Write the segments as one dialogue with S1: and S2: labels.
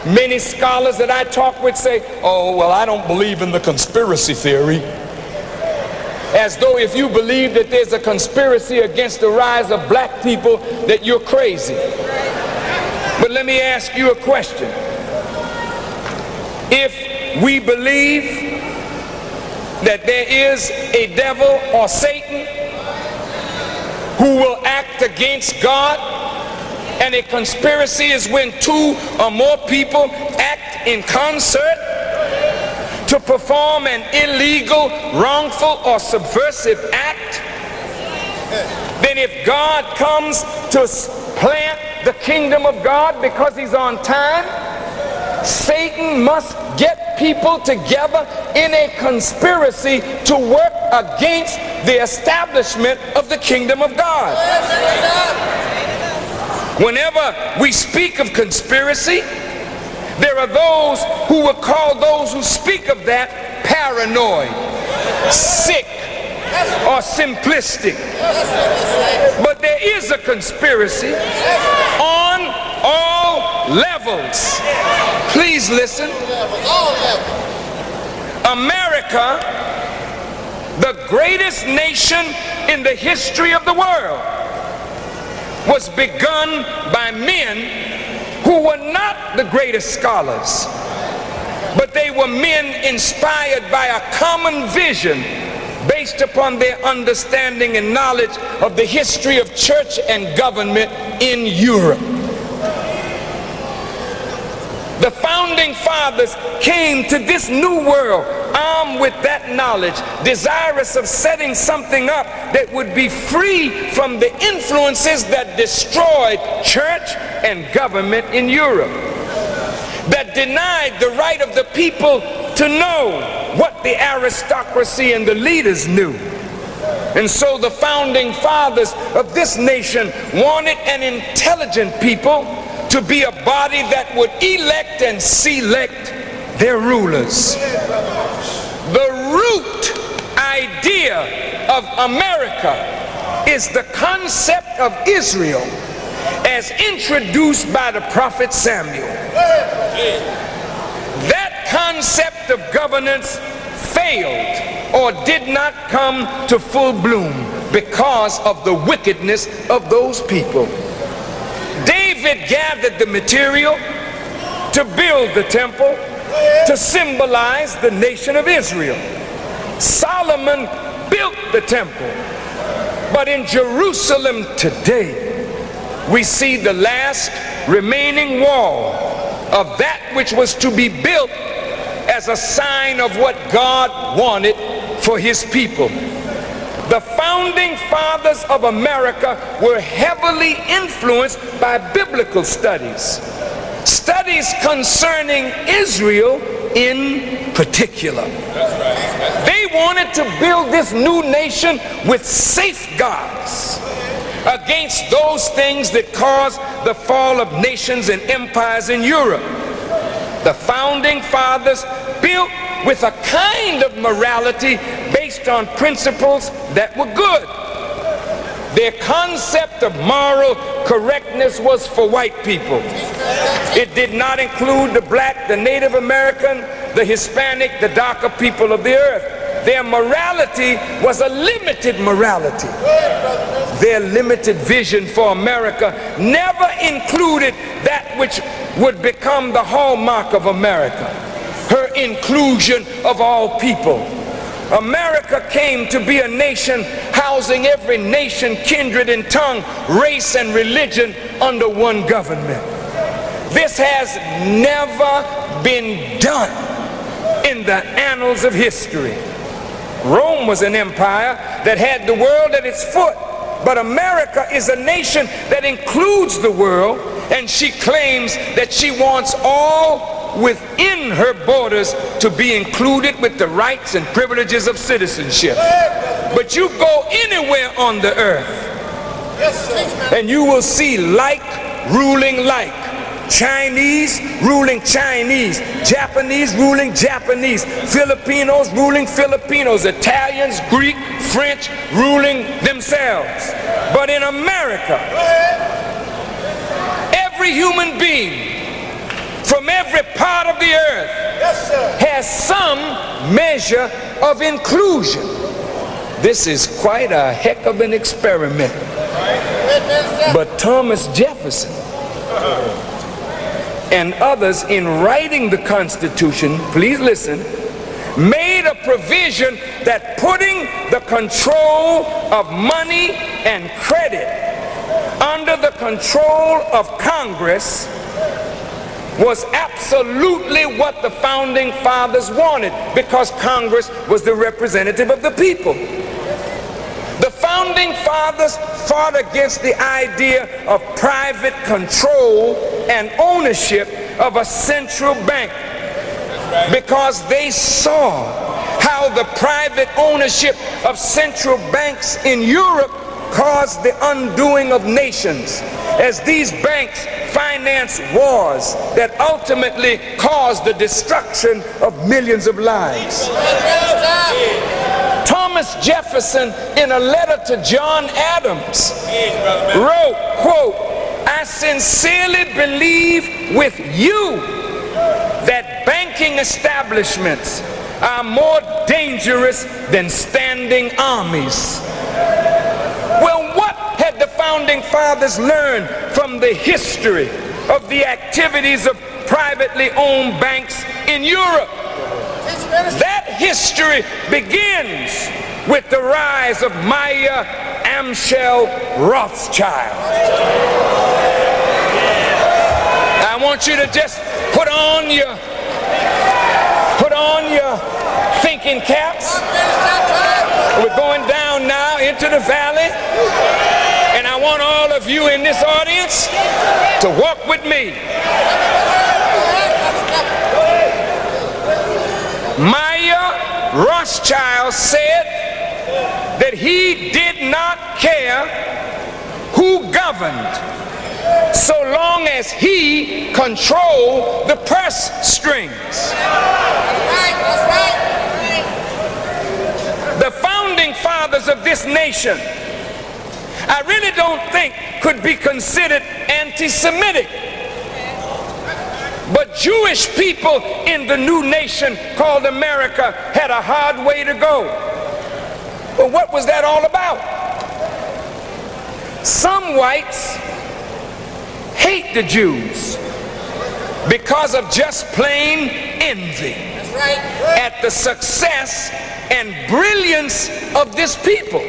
S1: Many scholars that I talk with say, oh, well, I don't believe in the conspiracy theory. As though if you believe that there's a conspiracy against the rise of black people, that you're crazy. But let me ask you a question. If we believe that there is a devil or Satan who will act against God, and a conspiracy is when two or more people act in concert to perform an illegal, wrongful, or subversive act, then if God comes to plant the kingdom of God because he's on time, Satan must get people together in a conspiracy to work against the establishment of the kingdom of God. Whenever we speak of conspiracy, there are those who will call those who speak of that paranoid, sick, or simplistic. But there is a conspiracy on all levels. Please listen. America, the greatest nation in the history of the world, was begun by men who were not the greatest scholars, but they were men inspired by a common vision based upon their understanding and knowledge of the history of church and government in Europe. The founding fathers came to this new world armed with that knowledge, desirous of setting something up that would be free from the influences that destroyed church and government in Europe, that denied the right of the people to know what the aristocracy and the leaders knew. And so the founding fathers of this nation wanted an intelligent people to be a body that would elect and select their rulers. The root idea of America is the concept of Israel as introduced by the prophet Samuel. That concept of governance failed or did not come to full bloom because of the wickedness of those people. David gathered the material to build the temple to symbolize the nation of Israel. Solomon built the temple, but in Jerusalem today we see the last remaining wall of that which was to be built as a sign of what God wanted for his people. The founding fathers of America were heavily influenced by biblical studies concerning Israel in particular. They wanted to build this new nation with safeguards against those things that caused the fall of nations and empires in Europe. The founding fathers built with a kind of morality based on principles that were good. Their concept of moral correctness was for white people. It did not include the black, the Native American, the Hispanic, the darker people of the earth. Their morality was a limited morality. Their limited vision for America never included that which would become the hallmark of America, her inclusion of all people. America came to be a nation housing every nation, kindred, and tongue, race, and religion under one government. This has never been done in the annals of history. Rome was an empire that had the world at its foot, but America is a nation that includes the world, and she claims that she wants all within her borders to be included with the rights and privileges of citizenship. But you go anywhere on the earth and you will see like ruling like. Chinese ruling Chinese, Japanese ruling Japanese, Filipinos ruling Filipinos, Italians, Greek, French ruling themselves. But in America, every human being from every every part of the earth has some measure of inclusion. This is quite a heck of an experiment. But Thomas Jefferson and others, in writing the Constitution, please listen, made a provision that putting the control of money and credit under the control of Congress was absolutely what the founding fathers wanted, because Congress was the representative of the people. The founding fathers fought against the idea of private control and ownership of a central bank, because they saw how the private ownership of central banks in Europe caused the undoing of nations, as these banks financed wars that ultimately caused the destruction of millions of lives. Thomas Jefferson, in a letter to John Adams, wrote, quote, "I sincerely believe with you that banking establishments are more dangerous than standing armies." Well, what had the founding fathers learned from the history of the activities of privately owned banks in Europe? That history begins with the rise of Mayer Amschel Rothschild. I want you to just put on your thinking caps. We're going down now into the valley, and I want all of you in this audience to walk with me. Mayer Rothschild said that he did not care who governed so long as he controlled the purse strings. The founding fathers of this nation, I really don't think could be considered anti-Semitic. But Jewish people in the new nation called America had a hard way to go. Well, what was that all about? Some whites hate the Jews because of just plain envy at the success and brilliance of this people,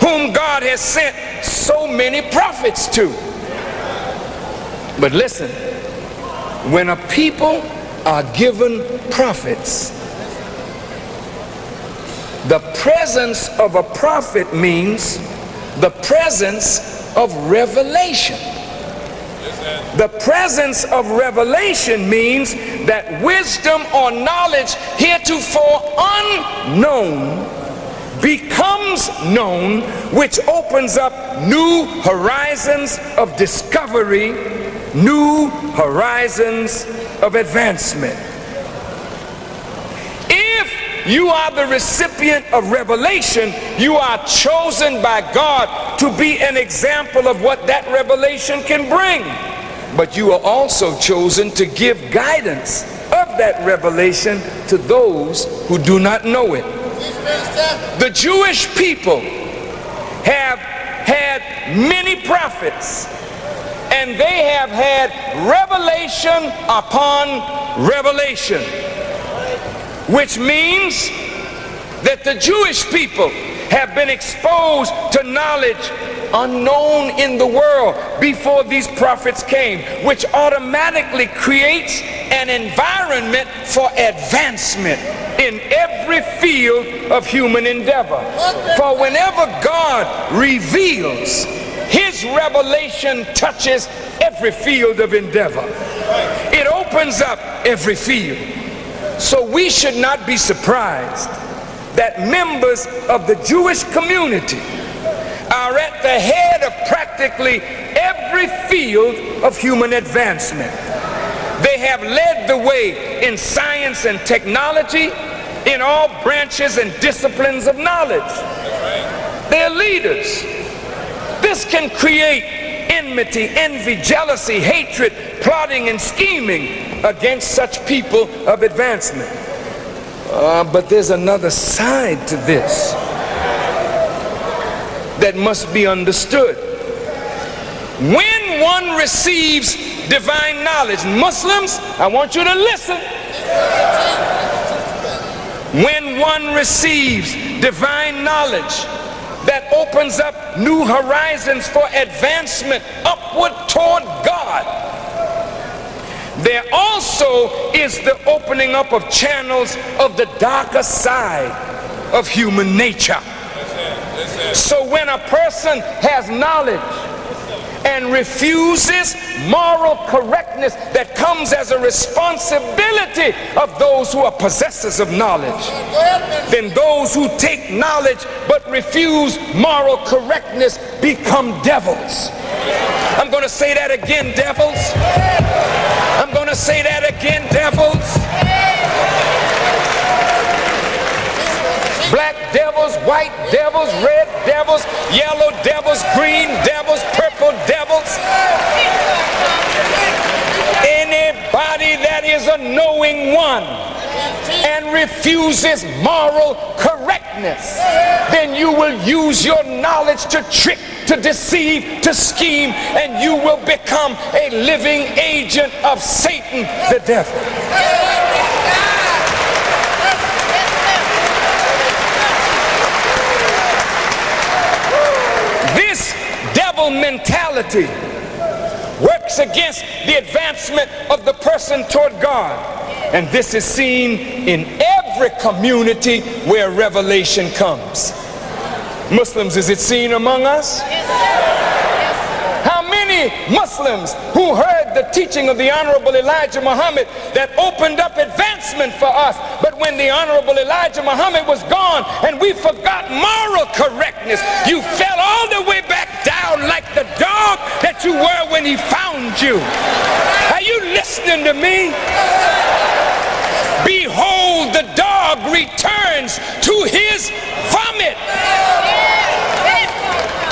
S1: whom God has sent so many prophets to. But listen, when a people are given prophets, the presence of a prophet means the presence of revelation. The presence of revelation means that wisdom or knowledge heretofore unknown becomes known, which opens up new horizons of discovery, new horizons of advancement. If you are the recipient of revelation, you are chosen by God to be an example of what that revelation can bring. But you are also chosen to give guidance of that revelation to those who do not know it. The Jewish people have had many prophets, and they have had revelation upon revelation, which means that the Jewish people have been exposed to knowledge unknown in the world before these prophets came, which automatically creates an environment for advancement in every field of human endeavor. For whenever God reveals, his revelation touches every field of endeavor. It opens up every field. So we should not be surprised that members of the Jewish community are at the head of practically every field of human advancement. They have led the way in science and technology, in all branches and disciplines of knowledge. They're leaders. This can create in enmity, envy, jealousy, hatred, plotting and scheming against such people of advancement. But there's another side to this that must be understood. When one receives divine knowledge, Muslims, I want you to listen. When one receives divine knowledge that opens up new horizons for advancement upward toward God, there also is the opening up of channels of the darker side of human nature. So when a person has knowledge and refuses moral correctness that comes as a responsibility of those who are possessors of knowledge, then those who take knowledge but refuse moral correctness become devils. I'm going to say that again, devils. I'm going to say that again, devils. Black devils, white devils, red devils, yellow devils, green devils, purple devils. Anybody that is a knowing one and refuses moral correctness, then you will use your knowledge to trick, to deceive, to scheme, and you will become a living agent of Satan, the devil. This devil mentality works against the advancement of the person toward God. And this is seen in every community where revelation comes. Muslims, is it seen among us? How many Muslims who heard the teaching of the Honorable Elijah Muhammad that opened up advancement for us, but when the Honorable Elijah Muhammad was gone and we forgot moral correctness, you fell all the way back down like the dog that you were when he found you. Are you listening to me? Behold, the dog returns